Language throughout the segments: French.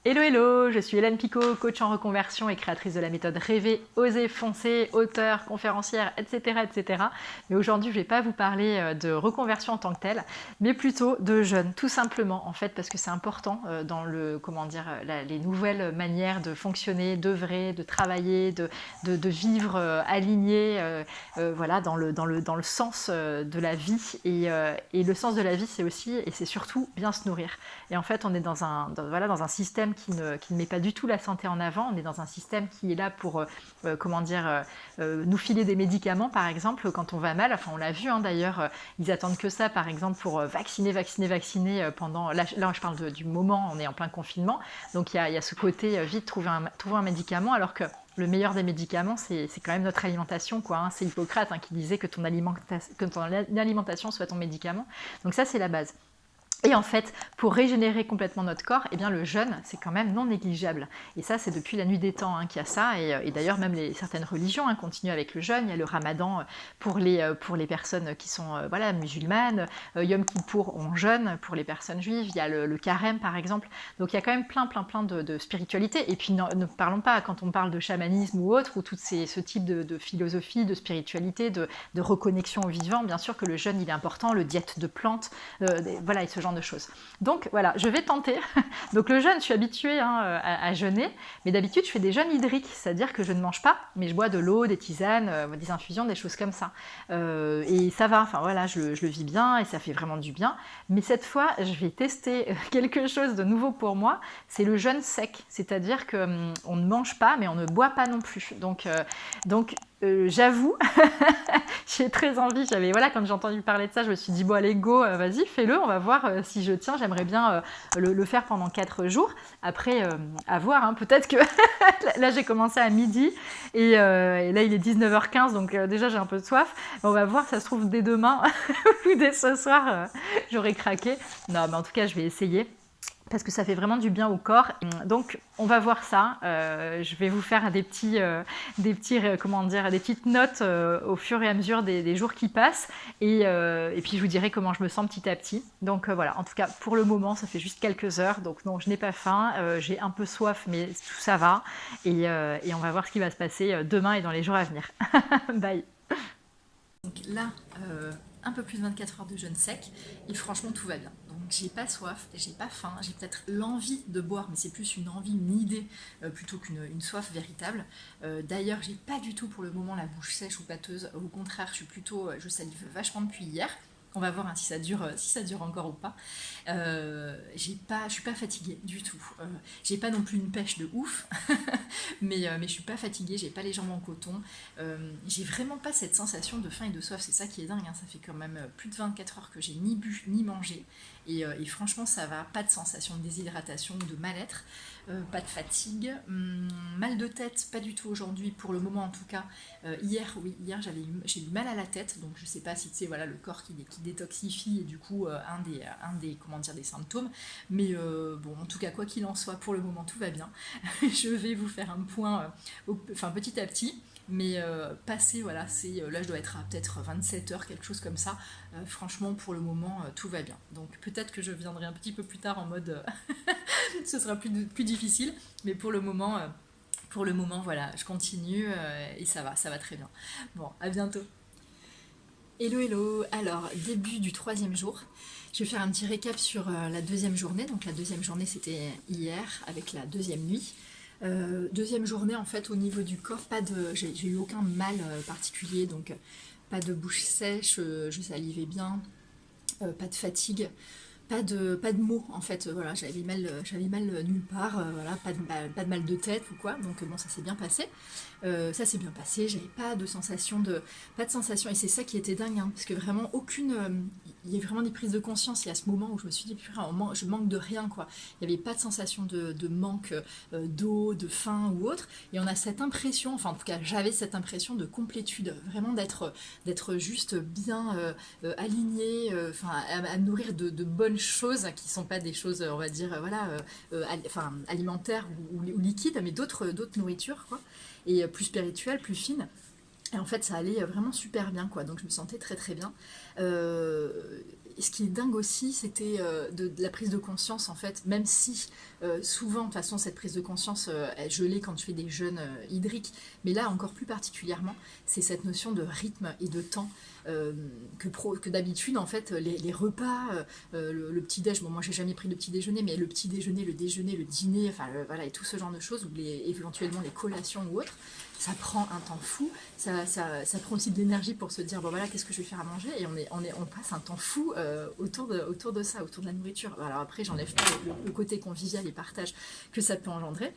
Hello hello, je suis Hélène Picot, coach en reconversion et créatrice de la méthode Rêver, Oser, Foncer, auteure, conférencière, etc. etc. Mais aujourd'hui, je ne vais pas vous parler de reconversion en tant que telle, mais plutôt de jeunes, tout simplement en fait, parce que c'est important dans les nouvelles manières de fonctionner, d'œuvrer, de travailler, de vivre aligné, voilà, dans le sens de la vie. Et le sens de la vie, c'est aussi et c'est surtout bien se nourrir. Et en fait, on est dans un système qui ne met pas du tout la santé en avant. On est dans un système qui est là pour nous filer des médicaments, par exemple, quand on va mal. Enfin, on l'a vu d'ailleurs, ils attendent que ça, par exemple, pour vacciner pendant... Là je parle du moment, on est en plein confinement. Donc, il y a ce côté vite trouver un médicament, alors que le meilleur des médicaments, c'est quand même notre alimentation, quoi. C'est Hippocrate qui disait que ton alimentation soit ton médicament. Donc ça, c'est la base. Et en fait, pour régénérer complètement notre corps, eh bien le jeûne, c'est quand même non négligeable. Et ça, c'est depuis la nuit des temps qu'il y a ça. Et d'ailleurs, même certaines religions continuent avec le jeûne. Il y a le ramadan pour les personnes qui sont musulmanes. Yom Kippour, on jeûne pour les personnes juives. Il y a le carême, par exemple. Donc, il y a quand même plein de spiritualité. Et puis, ne parlons pas, quand on parle de chamanisme ou autre, ou tout ce type de philosophie, de spiritualité, de reconnexion au vivant, bien sûr que le jeûne, il est important. Le diète de plantes, voilà, et ce genre de choses. Donc voilà, je vais tenter. Donc le jeûne, je suis habituée à jeûner, mais d'habitude je fais des jeûnes hydriques, c'est-à-dire que je ne mange pas, mais je bois de l'eau, des tisanes, des infusions, des choses comme ça. Et ça va, enfin voilà, je le vis bien et ça fait vraiment du bien. Mais cette fois, je vais tester quelque chose de nouveau pour moi, c'est le jeûne sec, c'est-à-dire que on ne mange pas, mais on ne boit pas non plus. Donc j'avoue, j'ai très envie, quand j'ai entendu parler de ça, je me suis dit, bon allez go, vas-y, fais-le, on va voir si je tiens, j'aimerais bien le faire pendant 4 jours. Après, à voir, peut-être que là j'ai commencé à midi et là il est 19h15, donc déjà j'ai un peu de soif. On va voir, ça se trouve dès demain ou dès ce soir, j'aurai craqué. Non, mais en tout cas, je vais essayer, parce que ça fait vraiment du bien au corps. Donc on va voir ça. Je vais vous faire des petites notes au fur et à mesure des jours qui passent. Et puis je vous dirai comment je me sens petit à petit. Donc voilà, en tout cas pour le moment, ça fait juste quelques heures. Donc non, je n'ai pas faim. J'ai un peu soif, mais tout ça va. Et on va voir ce qui va se passer demain et dans les jours à venir. Bye. Donc là, un peu plus de 24 heures de jeûne sec, et franchement tout va bien. Donc j'ai pas soif, j'ai pas faim, j'ai peut-être l'envie de boire, mais c'est plus une envie, une idée, plutôt qu'une soif véritable. D'ailleurs, j'ai pas du tout pour le moment la bouche sèche ou pâteuse, au contraire, je salive vachement depuis hier. On va voir si ça dure encore ou pas. Je suis pas fatiguée du tout. J'ai pas non plus une pêche de ouf, mais je suis pas fatiguée, j'ai pas les jambes en coton. J'ai vraiment pas cette sensation de faim et de soif, c'est ça qui est dingue. Ça fait quand même plus de 24 heures que j'ai ni bu ni mangé. Et franchement, ça va, pas de sensation de déshydratation ou de mal-être, pas de fatigue, mal de tête, pas du tout aujourd'hui, pour le moment en tout cas. Hier j'ai eu mal à la tête, donc je sais pas si c'est le corps qui détoxifie et du coup des symptômes. Mais bon, en tout cas, quoi qu'il en soit, pour le moment tout va bien. Je vais vous faire un point, petit à petit. Mais passé, là je dois être à peut-être 27 heures, quelque chose comme ça. Franchement, pour le moment, tout va bien. Donc peut-être que je viendrai un petit peu plus tard en mode ce sera plus difficile. Mais pour le moment, voilà, je continue et ça va très bien. Bon, à bientôt. Hello hello, alors début du 3e jour, je vais faire un petit récap sur la 2e journée. Donc la 2e journée c'était hier avec la 2e nuit. 2e journée en fait au niveau du corps, j'ai eu aucun mal particulier, donc pas de bouche sèche, je salivais bien, pas de fatigue, pas de maux en fait, voilà, j'avais mal nulle part, voilà, pas de mal de tête ou quoi, donc bon, ça s'est bien passé. J'avais pas de sensation, et c'est ça qui était dingue, parce que vraiment il y a vraiment des prises de conscience, il y a ce moment où je me suis dit, putain, je manque de rien, quoi. Il n'y avait pas de sensation de manque d'eau, de faim ou autre, et on a cette impression, enfin en tout cas j'avais cette impression de complétude, vraiment d'être juste bien aligné, à nourrir de bonnes choses qui sont pas des choses, on va dire, alimentaires ou liquides, mais d'autres nourritures, quoi, et plus spirituelles, plus fines. Et en fait, ça allait vraiment super bien, quoi. Donc je me sentais très très bien. ce qui est dingue aussi, c'était de la prise de conscience en fait, même si souvent, de toute façon, cette prise de conscience, je l'ai quand je fais des jeûnes hydriques, mais là encore plus particulièrement, c'est cette notion de rythme et de temps que d'habitude, en fait, les repas, le petit-déj, bon, moi j'ai jamais pris de petit déjeuner, mais le petit déjeuner, le déjeuner, le dîner, enfin voilà, et tout ce genre de choses, ou éventuellement les collations ou autres, ça prend un temps fou, ça prend aussi de l'énergie pour se dire, bon voilà, qu'est-ce que je vais faire à manger, et on passe un temps fou autour de ça, autour de la nourriture. Alors après, j'enlève pas le côté convivial et partage que ça peut engendrer,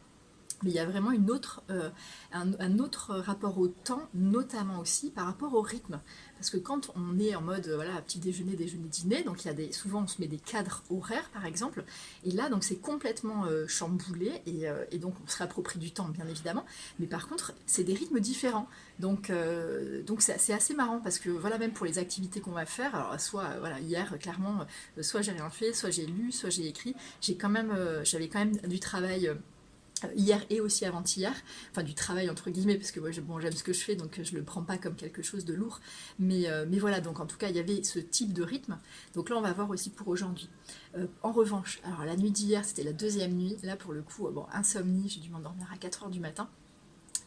mais il y a vraiment un autre rapport au temps, notamment aussi par rapport au rythme. Parce que quand on est en mode voilà, petit déjeuner, déjeuner, dîner, donc il y a souvent on se met des cadres horaires par exemple, et là donc c'est complètement chamboulé, et donc on se réapproprie du temps bien évidemment, mais par contre c'est des rythmes différents. Donc c'est assez marrant parce que voilà, même pour les activités qu'on va faire, alors soit voilà, hier clairement, soit j'ai rien fait, soit j'ai lu, soit j'ai écrit, j'avais quand même du travail hier et aussi avant-hier, enfin du travail entre guillemets, parce que moi bon, j'aime ce que je fais, donc je le prends pas comme quelque chose de lourd, mais voilà, donc en tout cas il y avait ce type de rythme, donc là on va voir aussi pour aujourd'hui. En revanche, alors la nuit d'hier c'était la deuxième nuit, là pour le coup, bon, insomnie, j'ai dû m'endormir à 4 heures du matin,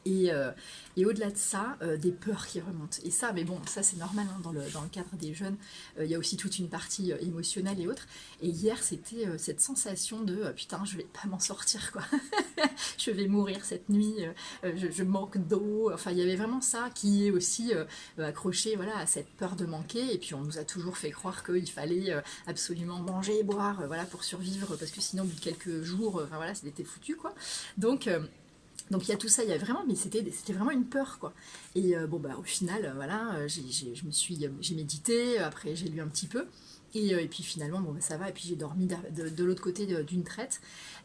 et au-delà de ça, des peurs qui remontent. Et ça, mais bon, ça c'est normal hein, dans le cadre des jeunes. Il y a aussi toute une partie émotionnelle et autres. Et hier, c'était cette sensation de putain, je vais pas m'en sortir, quoi. Je vais mourir cette nuit, je manque d'eau. Enfin, il y avait vraiment ça qui est aussi accroché voilà, à cette peur de manquer. Et puis, on nous a toujours fait croire qu'il fallait absolument manger et boire voilà, pour survivre, parce que sinon, au bout de quelques jours, enfin voilà, c'était foutu, quoi. Donc, donc il y a tout ça, il y a vraiment, mais c'était vraiment une peur quoi. Et bon bah au final, voilà, j'ai médité, après j'ai lu un petit peu, et puis finalement bon bah, ça va, et puis j'ai dormi de l'autre côté d'une traite.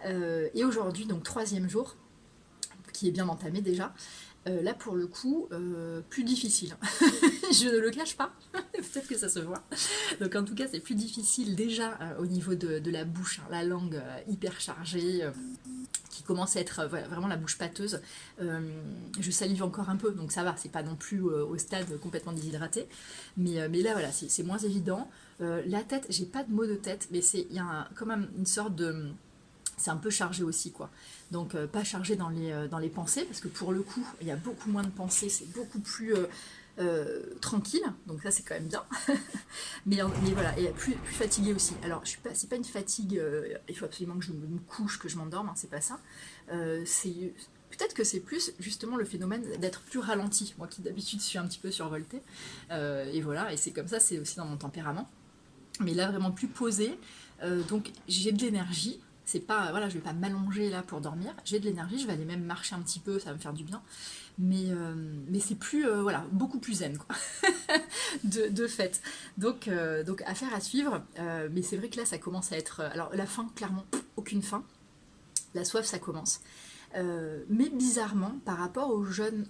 Et aujourd'hui donc troisième jour, qui est bien entamé déjà. Là pour le coup, plus difficile. Je ne le cache pas, peut-être que ça se voit. Donc en tout cas c'est plus difficile déjà au niveau de la bouche, hein, la langue hyper chargée. Qui commence à être voilà, vraiment la bouche pâteuse. Je salive encore un peu, donc ça va, c'est pas non plus au stade complètement déshydraté. Mais là, voilà, c'est moins évident. La tête, j'ai pas de maux de tête, mais il y a quand même une sorte de... C'est un peu chargé aussi, quoi. Donc, pas chargé dans les pensées, parce que pour le coup, il y a beaucoup moins de pensées, c'est beaucoup plus tranquille, donc ça c'est quand même bien. mais voilà, et plus fatiguée aussi. Alors, c'est pas une fatigue, il faut absolument que je me couche, que je m'endorme, hein, c'est pas ça. C'est peut-être que c'est plus justement le phénomène d'être plus ralenti, moi qui d'habitude suis un petit peu survoltée. Et voilà, et c'est comme ça, c'est aussi dans mon tempérament. Mais là, vraiment plus posée. Donc, j'ai de l'énergie. C'est pas, voilà, je vais pas m'allonger là pour dormir. J'ai de l'énergie, je vais aller même marcher un petit peu, ça va me faire du bien. Mais c'est plus, voilà, beaucoup plus zen, quoi, de fait. Donc, affaire à suivre. Mais c'est vrai que là, ça commence à être. Alors, la faim, clairement, aucune faim. La soif, ça commence. Mais bizarrement, par rapport aux jeûnes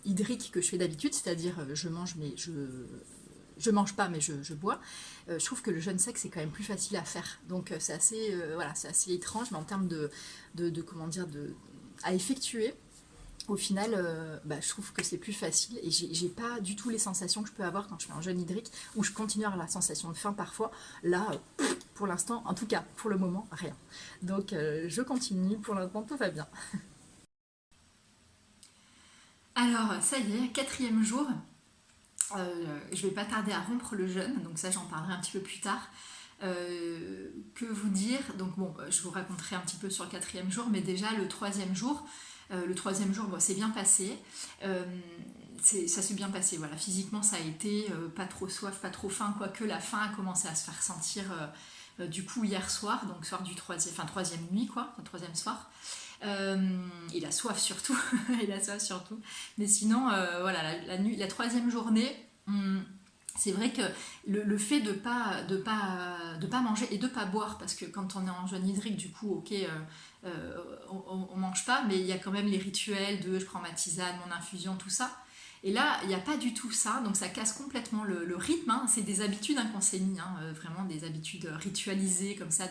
hydriques que je fais d'habitude, c'est-à-dire je mange, mais je mange pas, mais je bois. Je trouve que le jeûne sec c'est quand même plus facile à faire. Donc c'est assez, voilà, c'est assez étrange, mais en termes comment dire, à effectuer. Au final, bah, je trouve que c'est plus facile et j'ai pas du tout les sensations que je peux avoir quand je fais un jeûne hydrique où je continue à avoir la sensation de faim parfois. Là, pour l'instant, en tout cas pour le moment, rien. Donc je continue, pour l'instant tout va bien. Alors, ça y est, quatrième jour. Je vais pas tarder à rompre le jeûne, donc ça j'en parlerai un petit peu plus tard. Que vous dire? Donc bon, je vous raconterai un petit peu sur le quatrième jour, mais déjà le troisième jour, bon, c'est bien passé. Ça s'est bien passé, voilà. Physiquement, ça a été pas trop soif, pas trop faim, quoique la faim a commencé à se faire sentir du coup hier soir, donc soir du troisième nuit, quoi, le troisième soir. Et la soif surtout, et la soif surtout. Mais sinon, voilà, la troisième journée, c'est vrai que le fait de pas manger et de pas boire, parce que quand on est en jeûne hydrique, du coup, ok, on mange pas, mais il y a quand même les rituels de je prends ma tisane, mon infusion, tout ça. Et là, il n'y a pas du tout ça, donc ça casse complètement le rythme, hein. C'est des habitudes qu'on s'est mis, hein, vraiment des habitudes ritualisées comme ça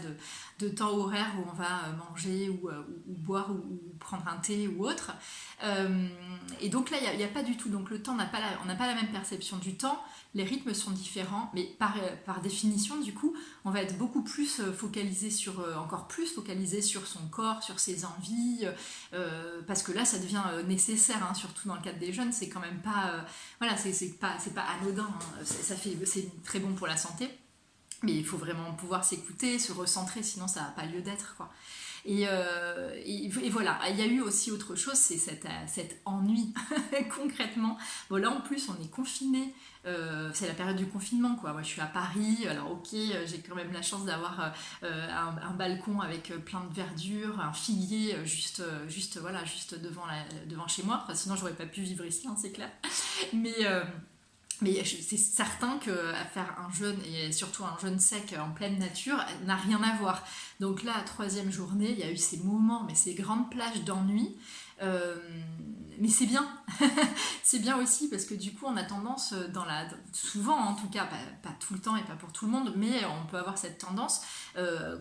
de temps horaire où on va manger ou boire ou prendre un thé ou autre. Et donc là, il n'y a pas du tout, donc le temps, on n'a pas la même perception du temps, les rythmes sont différents, mais par définition, du coup, on va être beaucoup plus focalisé encore plus focalisé sur son corps, sur ses envies, parce que là, ça devient nécessaire, hein, surtout dans le cadre des jeunes, c'est quand même pas, voilà, c'est pas anodin, hein, c'est très bon pour la santé, mais il faut vraiment pouvoir s'écouter, se recentrer, sinon ça n'a pas lieu d'être, quoi. Et voilà, il y a eu aussi autre chose, c'est cet ennui concrètement. Bon là en plus on est confiné, c'est la période du confinement quoi. Moi je suis à Paris, alors ok j'ai quand même la chance d'avoir un balcon avec plein de verdure, un figuier juste devant chez moi. Enfin, sinon j'aurais pas pu vivre ici, hein, c'est clair. Mais c'est certain que faire un jeûne, et surtout un jeûne sec en pleine nature, n'a rien à voir. Donc là, troisième journée, il y a eu ces moments, mais ces grandes plages d'ennui. Euh, mais c'est bien, c'est bien aussi parce que du coup on a tendance, souvent en tout cas, pas tout le temps et pas pour tout le monde, mais on peut avoir cette tendance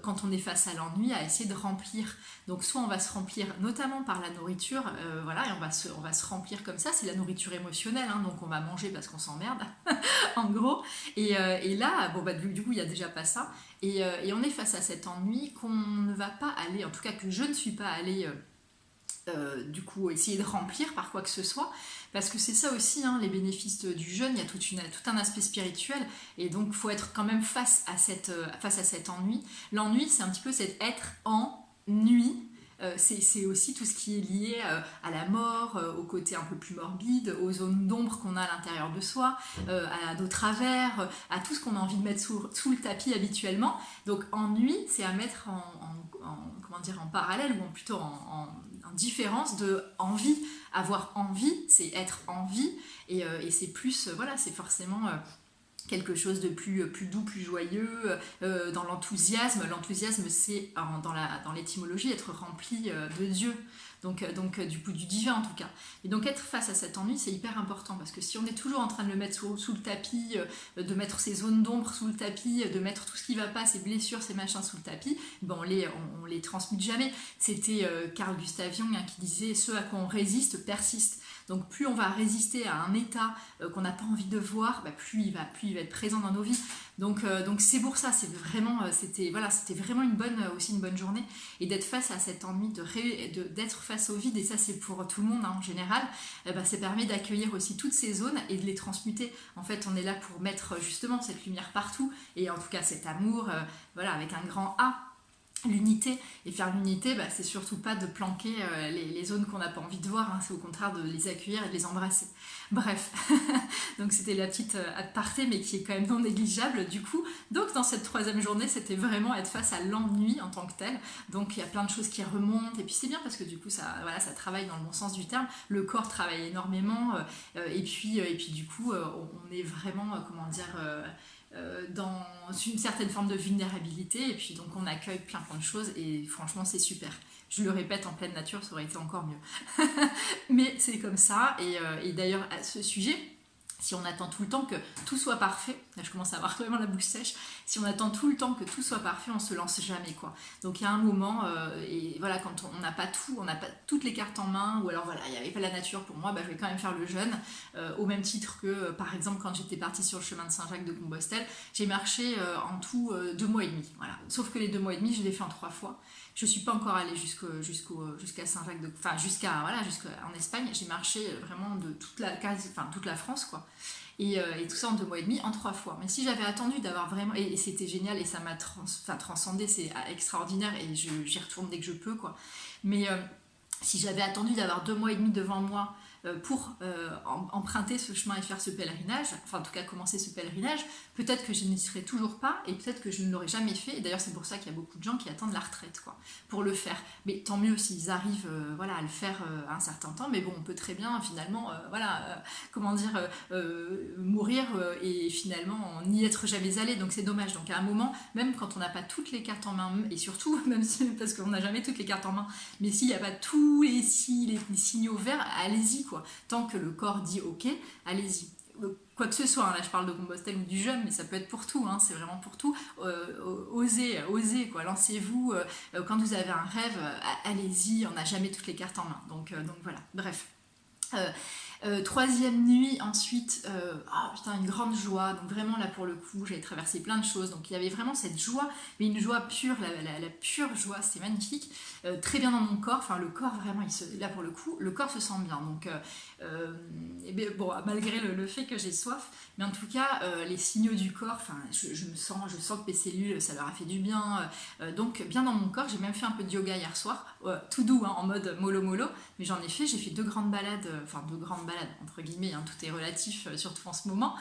quand on est face à l'ennui à essayer de remplir. Donc soit on va se remplir notamment par la nourriture, voilà, et on va se remplir comme ça, c'est la nourriture émotionnelle, hein, donc on va manger parce qu'on s'emmerde, en gros. Et là, bon bah du coup il y a déjà pas ça, et on est face à cet ennui qu'on ne va pas aller, en tout cas que je ne suis pas allée. Du coup essayer de remplir par quoi que ce soit, parce que c'est ça aussi, hein, les bénéfices du jeûne, il y a tout un aspect spirituel, et donc il faut être quand même face à cet ennui. L'ennui c'est un petit peu cet être en nuit. C'est aussi tout ce qui est lié à la mort, au côté un peu plus morbide, aux zones d'ombre qu'on a à l'intérieur de soi, à nos travers, à tout ce qu'on a envie de mettre sous le tapis habituellement. Donc ennui, c'est à mettre comment dire, en parallèle, ou plutôt en différence de envie. Avoir envie, c'est être en vie, et c'est plus, voilà, c'est forcément quelque chose de plus doux, plus joyeux, dans l'enthousiasme. L'enthousiasme, c'est dans l'étymologie être rempli de Dieu. Donc du coup du divin en tout cas. Et donc être face à cet ennui c'est hyper important, parce que si on est toujours en train de le mettre sous le tapis, de mettre ces zones d'ombre sous le tapis, de mettre tout ce qui va pas, ces blessures, ces machins sous le tapis, ben on les transmute jamais. C'était Carl Gustav Jung, hein, qui disait ce à quoi on résiste persiste. Donc plus on va résister à un état qu'on n'a pas envie de voir, bah, plus il va être présent dans nos vies. Donc c'est pour ça, c'était vraiment une bonne journée, et d'être face à cet ennui, d'être face au vide, et ça c'est pour tout le monde, hein, en général, ça permet d'accueillir aussi toutes ces zones et de les transmuter. En fait on est là pour mettre justement cette lumière partout, et en tout cas cet amour, voilà, avec un grand A. L'unité, et faire l'unité, c'est surtout pas de planquer les zones qu'on n'a pas envie de voir, hein, c'est au contraire de les accueillir et de les embrasser. Bref, donc c'était la petite aparté, mais qui est quand même non négligeable du coup. Donc dans cette troisième journée, c'était vraiment être face à l'ennui en tant que tel. Donc il y a plein de choses qui remontent, et puis c'est bien parce que du coup ça travaille dans le bon sens du terme, le corps travaille énormément, et puis du coup on est vraiment, comment dire... dans une certaine forme de vulnérabilité, et puis donc on accueille plein de choses, et franchement c'est super. Je le répète, en pleine nature ça aurait été encore mieux. Mais c'est comme ça, et d'ailleurs à ce sujet, si on attend tout le temps que tout soit parfait, là je commence à avoir vraiment la bouche sèche, si on attend tout le temps que tout soit parfait, on se lance jamais quoi. Donc il y a un moment, et voilà, quand on n'a pas toutes les cartes en main, ou alors voilà, il n'y avait pas la nature pour moi, je vais quand même faire le jeûne, au même titre que par exemple quand j'étais partie sur le chemin de Saint-Jacques de Compostelle, j'ai marché en tout 2 mois et demi, voilà. Sauf que les 2 mois et demi je l'ai fait en 3 fois. Je suis pas encore allée jusqu'à Saint-Jacques jusqu'en Espagne. J'ai marché vraiment de toute la France quoi. Et tout ça en 2 mois et demi, en 3 fois. Mais si j'avais attendu d'avoir vraiment... Et c'était génial, et ça m'a transcendé, c'est extraordinaire, et j'y retourne dès que je peux, quoi. Mais si j'avais attendu d'avoir 2 mois et demi devant moi pour emprunter ce chemin et faire ce pèlerinage, enfin en tout cas commencer ce pèlerinage, peut-être que je n'y serais toujours pas, et peut-être que je ne l'aurais jamais fait. Et d'ailleurs c'est pour ça qu'il y a beaucoup de gens qui attendent la retraite quoi, pour le faire. Mais tant mieux s'ils arrivent à le faire un certain temps, mais bon, on peut très bien finalement mourir et finalement n'y être jamais allé, donc c'est dommage. Donc à un moment, même quand on n'a pas toutes les cartes en main, et surtout même parce qu'on n'a jamais toutes les cartes en main, mais s'il n'y a pas tous les signaux verts, allez-y quoi. quoi. Tant que le corps dit ok, allez-y. Quoi que ce soit, hein, là je parle de Compostelle ou du jeûne, mais ça peut être pour tout, hein, c'est vraiment pour tout. Osez, quoi, lancez-vous. Quand vous avez un rêve, allez-y, on n'a jamais toutes les cartes en main. Donc voilà, bref. Troisième nuit, ensuite, une grande joie. Donc vraiment là pour le coup, j'avais traversé plein de choses. Donc il y avait vraiment cette joie, mais une joie pure, la pure joie, c'était magnifique. Très bien dans mon corps. Enfin le corps vraiment, là pour le coup, le corps se sent bien. Donc bon, malgré le fait que j'ai soif, mais en tout cas les signaux du corps. Enfin je sens que mes cellules, ça leur a fait du bien. Donc bien dans mon corps. J'ai même fait un peu de yoga hier soir, tout doux, hein, en mode mollo, mais j'ai fait deux grandes balades, entre guillemets, hein, tout est relatif, surtout en ce moment.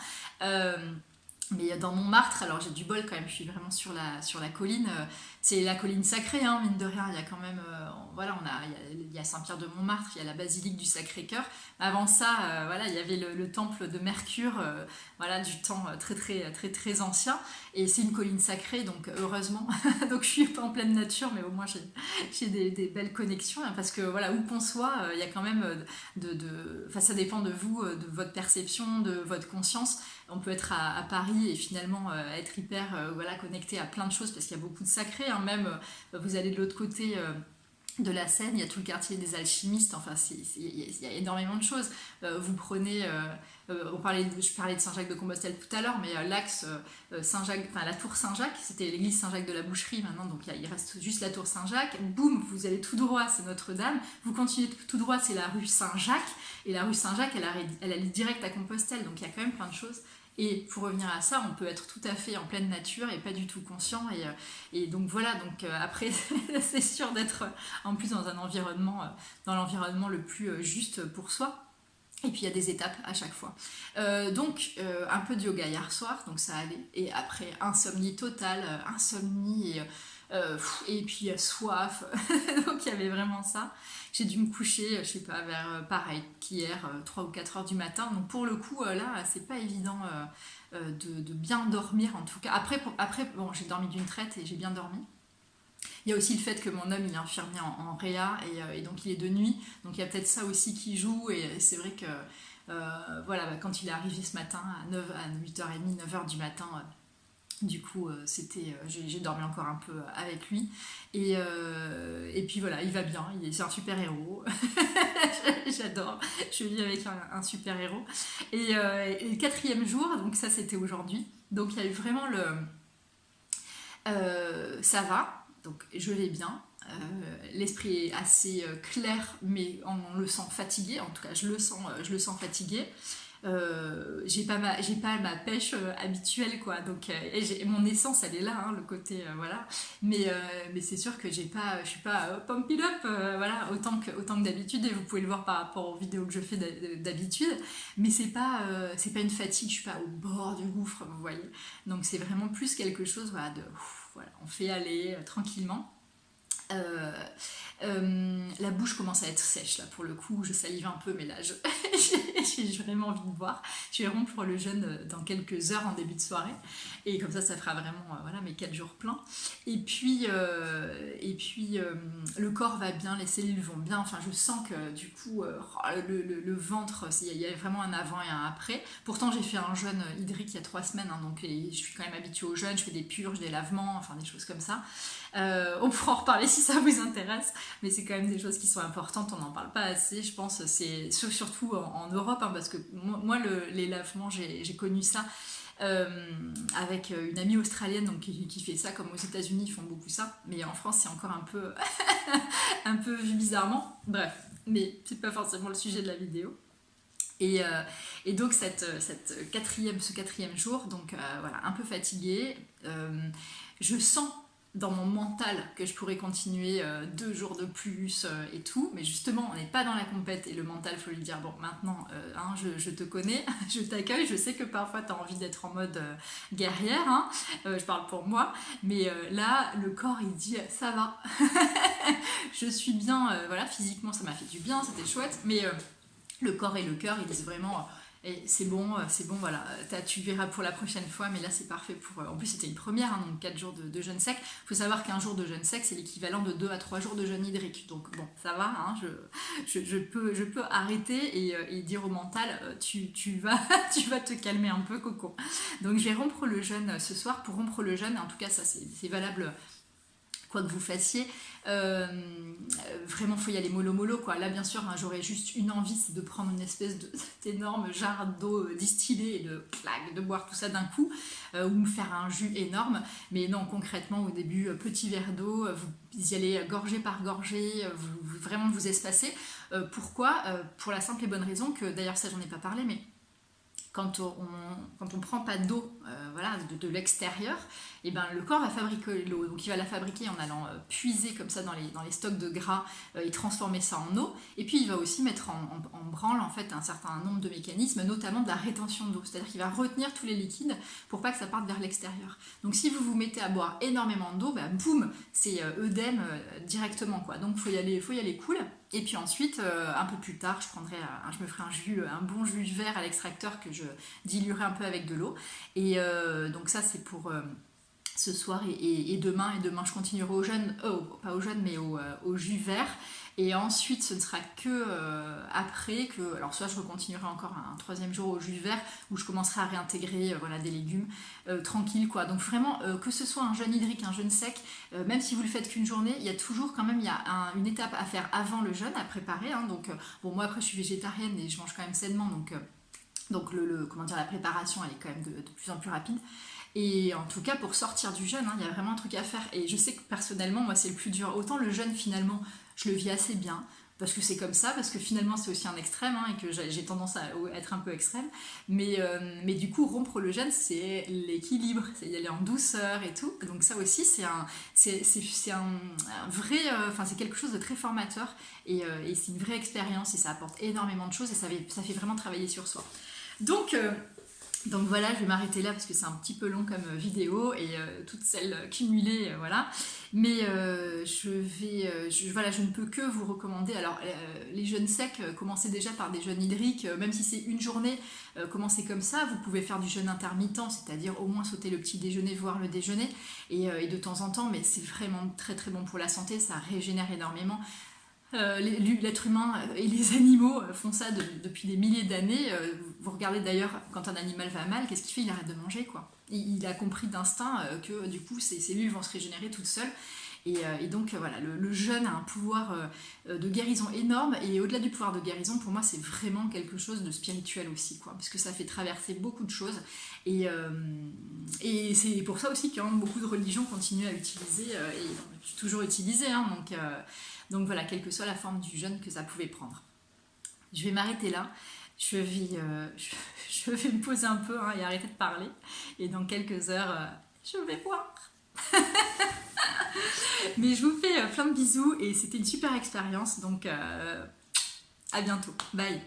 Mais dans Montmartre, alors j'ai du bol quand même, je suis vraiment sur la colline. C'est la colline sacrée, hein, mine de rien. Il y a quand même, il y a Saint-Pierre de Montmartre, il y a la basilique du Sacré-Cœur. Avant ça, il y avait le temple de Mercure, du temps très ancien. Et c'est une colline sacrée, donc heureusement. Donc je suis pas en pleine nature, mais au moins j'ai des belles connexions. Hein, parce que où qu'on soit, il y a quand même ça dépend de vous, de votre perception, de votre conscience. On peut être à Paris et finalement être hyper connecté à plein de choses parce qu'il y a beaucoup de sacré. Hein. Même vous allez de l'autre côté de la Seine, il y a tout le quartier des alchimistes. Enfin, il y a énormément de choses. Vous prenez... je parlais de Saint-Jacques de Compostelle tout à l'heure, mais l'axe Saint-Jacques, la tour Saint-Jacques, c'était l'église Saint-Jacques de la Boucherie maintenant, donc il reste juste la tour Saint-Jacques. Boum, vous allez tout droit, c'est Notre-Dame. Vous continuez tout droit, c'est la rue Saint-Jacques. Et la rue Saint-Jacques, elle allait direct à Compostelle, donc il y a quand même plein de choses. Et pour revenir à ça, on peut être tout à fait en pleine nature et pas du tout conscient. Et donc voilà, après, c'est sûr d'être en plus dans l'environnement le plus juste pour soi. Et puis il y a des étapes à chaque fois. Un peu de yoga hier soir, donc ça allait. Et après, insomnie totale, et puis soif. Donc il y avait vraiment ça. J'ai dû me coucher, je sais pas, vers pareil qu'hier, 3 ou 4 heures du matin. Donc pour le coup, là, c'est pas évident de bien dormir en tout cas. Après bon, j'ai dormi d'une traite et j'ai bien dormi. Il y a aussi le fait que mon homme il est infirmier en réa et donc il est de nuit. Donc il y a peut-être ça aussi qui joue. Et c'est vrai que quand il est arrivé ce matin à 8h30, 9h du matin, du coup j'ai dormi encore un peu avec lui. Et puis voilà, il va bien, c'est un super héros. J'adore, je vis avec un super héros. Et le 4e jour, donc ça c'était aujourd'hui. Donc il y a eu vraiment ça va. Donc je vais bien, l'esprit est assez clair, mais on le sent fatigué, en tout cas je le sens fatigué. J'ai pas ma pêche habituelle quoi, donc mon essence elle est là, hein, le côté mais c'est sûr que je suis pas pump it up autant que d'habitude, et vous pouvez le voir par rapport aux vidéos que je fais d'habitude, mais c'est pas une fatigue, je suis pas au bord du gouffre, vous voyez, donc c'est vraiment plus quelque chose on fait aller tranquillement. La bouche commence à être sèche là pour le coup, je salive un peu, mais là j'ai vraiment envie de boire. Je vais rompre le jeûne dans quelques heures en début de soirée, et comme ça fera vraiment mes 4 jours pleins. Et puis le corps va bien, les cellules vont bien. Enfin, je sens que du coup le ventre, il y a vraiment un avant et un après. Pourtant j'ai fait un jeûne hydrique il y a 3 semaines, hein, donc je suis quand même habituée au jeûne. Je fais des purges, des lavements, enfin des choses comme ça. On pourra en reparler si ça vous intéresse, mais c'est quand même des choses qui sont importantes, on n'en parle pas assez, je pense. C'est surtout en Europe, hein, parce que moi les lavements, j'ai connu ça avec une amie australienne donc, qui fait ça, comme aux États-Unis ils font beaucoup ça, mais en France c'est encore un peu vu bizarrement. Bref, mais c'est pas forcément le sujet de la vidéo. Et donc ce 4e jour, donc un peu fatiguée, je sens dans mon mental que je pourrais continuer 2 jours de plus et tout, mais justement on n'est pas dans la compète, et le mental, faut lui dire bon maintenant je te connais, je t'accueille, je sais que parfois tu as envie d'être en mode guerrière, hein, je parle pour moi, mais là le corps il dit ça va. Je suis bien, physiquement ça m'a fait du bien, c'était chouette, mais le corps et le cœur ils disent vraiment Et c'est bon, voilà. Tu verras pour la prochaine fois, mais là c'est parfait pour. En plus, c'était une première, hein, donc 4 jours de jeûne sec. Il faut savoir qu'un jour de jeûne sec, c'est l'équivalent de 2 à 3 jours de jeûne hydrique. Donc bon, ça va, hein, je peux arrêter et dire au mental, tu vas, tu vas te calmer un peu, Coco. Donc je vais rompre le jeûne ce soir. Pour rompre le jeûne, en tout cas, ça c'est valable quoi que vous fassiez, vraiment faut y aller mollo mollo quoi. Là bien sûr, hein, j'aurais juste une envie, c'est de prendre une espèce d'énorme jarre d'eau distillée et de boire tout ça d'un coup, ou me faire un jus énorme. Mais non, concrètement au début, petit verre d'eau, vous y allez gorgée par gorgée, vraiment vous espacez. Pourquoi Pour la simple et bonne raison que, d'ailleurs ça j'en ai pas parlé, mais quand on prend pas d'eau voilà, de l'extérieur, et ben, le corps va fabriquer l'eau. Donc il va la fabriquer en allant puiser comme ça dans les stocks de gras et transformer ça en eau. Et puis il va aussi mettre en branle en fait un certain nombre de mécanismes, notamment de la rétention d'eau. C'est-à-dire qu'il va retenir tous les liquides pour pas que ça parte vers l'extérieur. Donc si vous vous mettez à boire énormément d'eau, ben, boum, c'est œdème directement quoi. Donc faut y aller cool. Et puis ensuite, un peu plus tard, je me ferai un bon jus vert à l'extracteur que je diluerai un peu avec de l'eau. Et donc ça, c'est pour ce soir et demain. Et demain, je continuerai au jeûne, pas au jeûne, mais au jus vert. Et ensuite, ce ne sera que après que... Alors soit je recontinuerai encore un troisième jour au jus vert, où je commencerai à réintégrer voilà, des légumes tranquilles, quoi. Donc vraiment, que ce soit un jeûne hydrique, un jeûne sec, même si vous le faites qu'une journée, il y a toujours quand même une étape à faire avant le jeûne, à préparer. Hein. Donc bon, moi après je suis végétarienne et je mange quand même sainement, donc comment dire, la préparation elle est quand même de plus en plus rapide. Et en tout cas, pour sortir du jeûne, hein, il y a vraiment un truc à faire. Et je sais que personnellement, moi, c'est le plus dur. Autant le jeûne, finalement, je le vis assez bien, parce que c'est comme ça, parce que finalement, c'est aussi un extrême, hein, et que j'ai tendance à être un peu extrême. Mais du coup, rompre le jeûne, c'est l'équilibre, c'est y aller en douceur et tout. Donc ça aussi, c'est un vrai... Enfin, c'est quelque chose de très formateur, et c'est une vraie expérience, et ça apporte énormément de choses, et ça fait vraiment travailler sur soi. Donc voilà, je vais m'arrêter là parce que c'est un petit peu long comme vidéo et toutes celles cumulées, voilà. Mais je ne peux que vous recommander. Alors, les jeûnes secs, commencez déjà par des jeûnes hydriques, même si c'est une journée, commencez comme ça. Vous pouvez faire du jeûne intermittent, c'est-à-dire au moins sauter le petit déjeuner, voire le déjeuner, et de temps en temps, mais c'est vraiment très très bon pour la santé, ça régénère énormément. L'être humain et les animaux font ça depuis des milliers d'années. Vous regardez d'ailleurs, quand un animal va mal, qu'est-ce qu'il fait? Il arrête de manger, quoi. Il a compris d'instinct que du coup ses cellules vont se régénérer toutes seules. Et donc voilà, le jeûne a un pouvoir de guérison énorme, et au-delà du pouvoir de guérison, pour moi c'est vraiment quelque chose de spirituel aussi, quoi, parce que ça fait traverser beaucoup de choses, et c'est pour ça aussi que beaucoup de religions continuent à utiliser, et toujours utilisé, hein, donc voilà, quelle que soit la forme du jeûne que ça pouvait prendre. Je vais m'arrêter là. Je vais me poser un peu, hein, et arrêter de parler. Et dans quelques heures, je vais boire. Mais je vous fais plein de bisous et c'était une super expérience. Donc à bientôt. Bye.